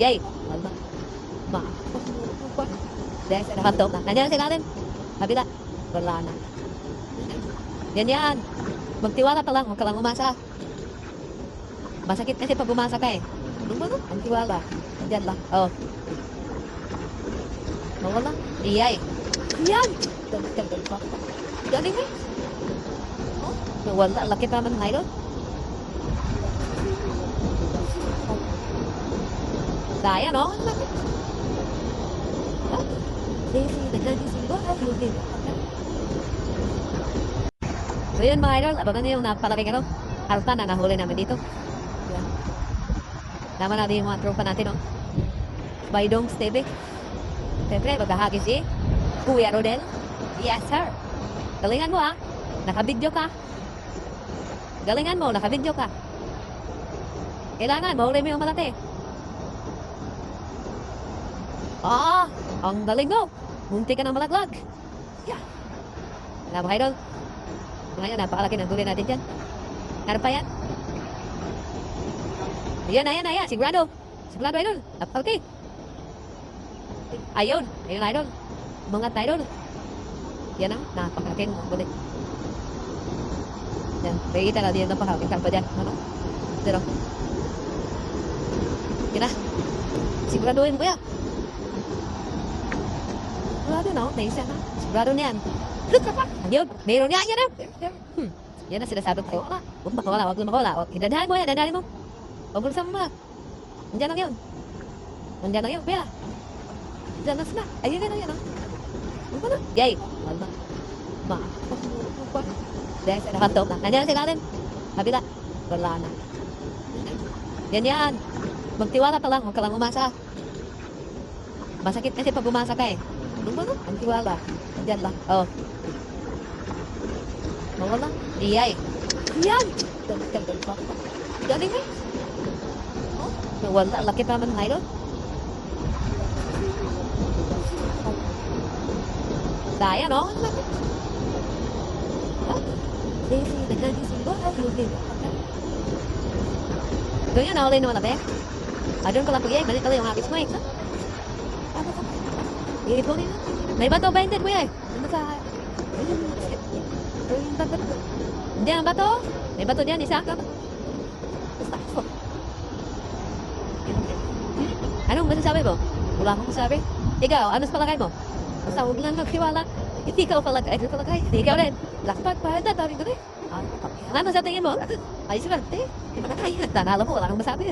Yay! Wala. Ma. Dahil sa nakato na. Nandiyan si natin. Kabila. Wala na. Ganyan. Magtiwala ka lang. Huwag ka lang umasa. Masakit kasi pag umasa ka eh. Ang tiwala. Nandiyan lang. Oh. Mawala. Iyay. Yan! Galing pa. Galing eh. Oh. Nawala. Laki pa man ngayon. Saya no? So yun mga idol, abangan nyo yung napalaking alta na nahuli namin dito. Yan. Naman natin yung mga tropa natin, no? Baydong TV. Siyempre, maghahagi si Kuya Rodel. Yes, sir. Galingan mo, ha? Nakabidyo ka. Galingan mo, nakabidyo ka. Kailangan, mahuli mo yung malate. Ang galing mo. Munti ka ng malaglag. Yeah. Alam mo, idol. Ngayon, napakalaki ng huli natin dyan. Harap pa yan. Ayan. Sigurado. Sigurado, idol. Napalaki. Ayun, idol. Mga idol. Yan ang napakalaking huli. Yan. Nakikita na din yung napakalaking karpa dyan. Ano? Pero. Yan na. Siguraduhin mo yan. Sigurado na, naisa na. Sigurado niyan. Look ka pa. Ayun, meron niya, yan na. Yan na sinasabi ko. Huwag makawala, huwag makawala. Dandahan mo yan, dandahan mo. Huwag mo sama. Nandiyan lang yun. Nandiyan lang yun, kuya. Nandiyan lang sila. Ayun na, yan. Huwag mo na. Yay. Wala. Ma. Dahil sa nakato na. Nandiyan si natin. Kabila. Wala na. Yan. Magtiwala ka lang, huwag ka lang umasa. Masakit kasi pag umasa ka eh. Ang tiwala. Nandiyan lang. Oh. Mawala. Iyay. Yan! Galing pa. Galing eh. Oh. Nawala. Laki pa man ngayon. Saya no? Doon yun, nahuli naman natin. Doon ko lang kuya, balik ka lang yung hapis mo eh. Ito nila. May bato ba hindi kuya eh? Ano sa... Hindi ang bato. May bato diyan, isa ka. Anong masasabi mo? Wala akong masasabi. Ikaw, ano sa palagay mo? Basta huwag lang magtiwala. Hindi ikaw palagay. Hindi ikaw rin. Lakpat pa. Dami ko rin. Ano sa tingin mo? Ay, swerte. Nanalo mo. Wala akong masabi.